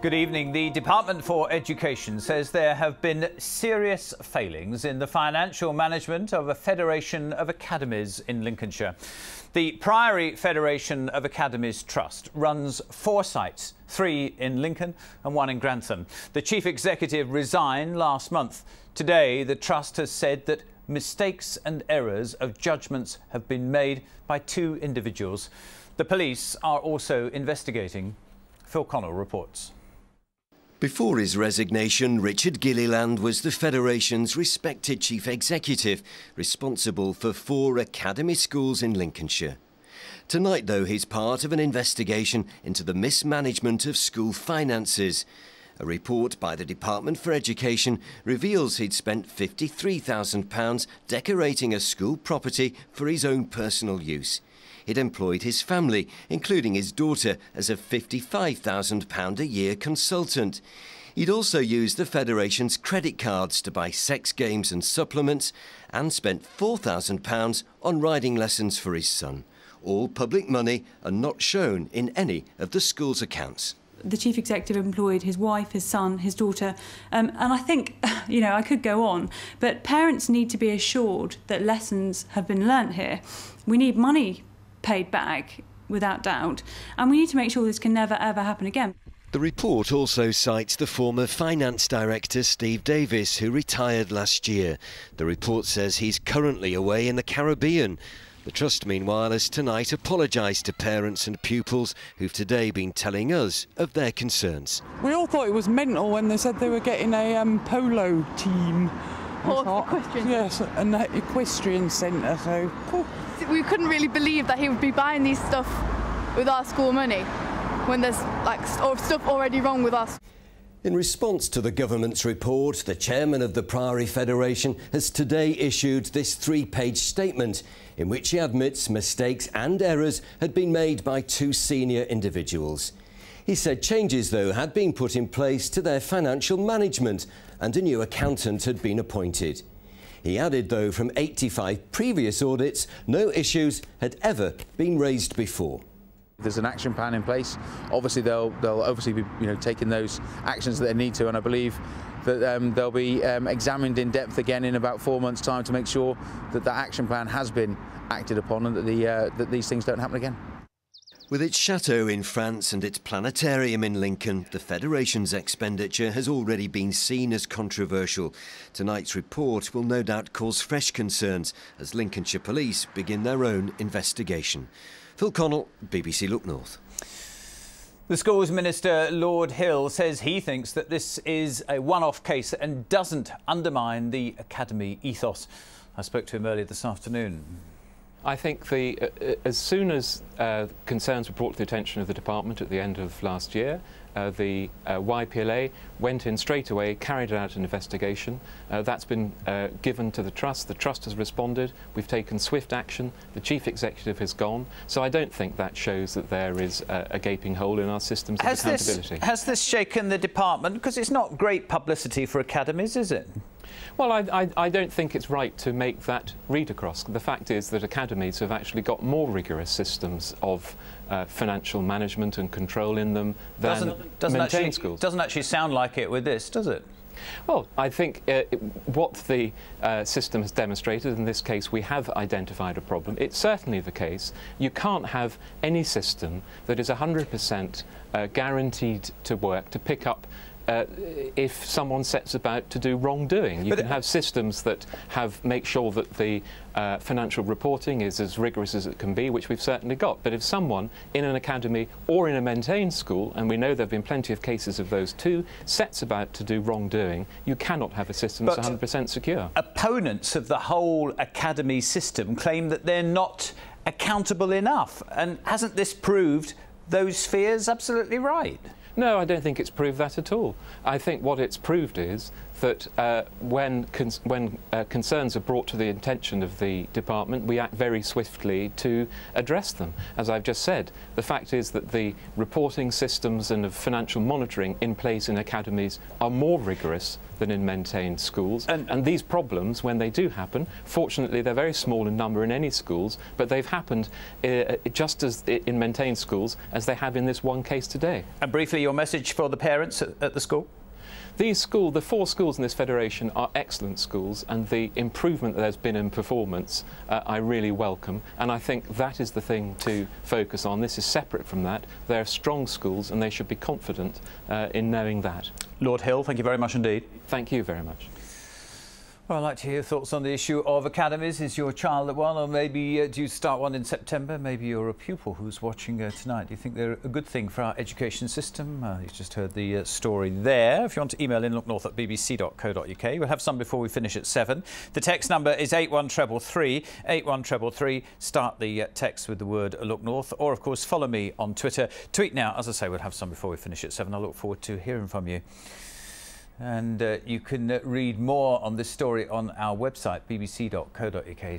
Good evening. The Department for Education says there have been serious failings in the financial management of a federation of academies in Lincolnshire. The Priory Federation of Academies Trust runs 4 sites, 3 in Lincoln and 1 in Grantham. The chief executive resigned last month. Today, the trust has said that mistakes and errors of judgments have been made by 2 individuals. The police are also investigating. Phil Connell reports. Before his resignation, Richard Gilliland was the Federation's respected chief executive, responsible for 4 academy schools in Lincolnshire. Tonight, though, he's part of an investigation into the mismanagement of school finances. A report by the Department for Education reveals he'd spent £53,000 decorating a school property for his own personal use. He'd employed his family, including his daughter, as a £55,000 a year consultant. He'd also used the Federation's credit cards to buy sex games and supplements and spent £4,000 on riding lessons for his son. All public money and not shown in any of the school's accounts. The chief executive employed his wife, his son, his daughter, and I think, I could go on, but parents need to be assured that lessons have been learnt here. We need money paid back, without doubt, and we need to make sure this can never ever happen again. The report also cites the former finance director Steve Davis, who retired last year. The report says he's currently away in the Caribbean. The Trust, meanwhile, has tonight apologised to parents and pupils who've today been telling us of their concerns. We all thought it was mental when they said they were getting a polo team. Equestrian? Yes, an equestrian centre, so cool. We couldn't really believe that he would be buying these stuff with our school money when there's stuff already wrong with us. In response to the government's report, the chairman of the Priory Federation has today issued this 3-page statement in which he admits mistakes and errors had been made by 2 senior individuals. He said changes, though, had been put in place to their financial management and a new accountant had been appointed. He added, though, from 85 previous audits, no issues had ever been raised before. There's an action plan in place. Obviously, they'll obviously be taking those actions that they need to, and I believe that they'll be examined in depth again in about 4 months' time to make sure that that action plan has been acted upon and that these things don't happen again. With its chateau in France and its planetarium in Lincoln, the Federation's expenditure has already been seen as controversial. Tonight's report will no doubt cause fresh concerns as Lincolnshire police begin their own investigation. Phil Connell, BBC Look North. The Schools Minister, Lord Hill, says he thinks that this is a one-off case and doesn't undermine the academy ethos. I spoke to him earlier this afternoon. I think as soon as concerns were brought to the attention of the department at the end of last year, the YPLA went in straight away, carried out an investigation. That's been given to the Trust. The Trust has responded. We've taken swift action. The Chief Executive has gone. So I don't think that shows that there is a gaping hole in our systems of accountability. Has this shaken the department? Because it's not great publicity for academies, is it? Well, I don't think it's right to make that read across. The fact is that academies have actually got more rigorous systems of financial management and control in them than maintained schools. Doesn't actually sound like it with this, does it? Well, I think what the system has demonstrated, in this case we have identified a problem. It's certainly the case. You can't have any system that is 100% guaranteed to work, to pick up if someone sets about to do wrongdoing. You can have systems that make sure that the financial reporting is as rigorous as it can be, which we've certainly got. But if someone in an academy or in a maintained school, and we know there have been plenty of cases of those too, sets about to do wrongdoing, you cannot have a system that's 100% secure. Opponents of the whole academy system claim that they're not accountable enough. And hasn't this proved those fears absolutely right? No, I don't think it's proved that at all. I think what it's proved is that when concerns are brought to the attention of the department, we act very swiftly to address them. As I've just said, the fact is that the reporting systems and of financial monitoring in place in academies are more rigorous than in maintained schools. And these problems, when they do happen, fortunately they're very small in number in any schools, but they've happened just as in maintained schools as they have in this one case today. And briefly, briefly, your message for the parents at the school? The 4 schools in this federation are excellent schools, and the improvement that there's been in performance I really welcome, and I think that is the thing to focus on. This is separate from that. They're strong schools and they should be confident in knowing that. Lord Hill, thank you very much indeed. Thank you very much. Well, I'd like to hear your thoughts on the issue of academies. Is your child at one, or maybe do you start one in September? Maybe you're a pupil who's watching tonight. Do you think they're a good thing for our education system? You've just heard the story there. If you want to email in, looknorth@bbc.co.uk. We'll have some before we finish at 7. The text number is 81333, 81333. Start the text with the word Look North, or of course follow me on Twitter. Tweet now. As I say, we'll have some before we finish at 7. I look forward to hearing from you. And you can read more on this story on our website, bbc.co.uk.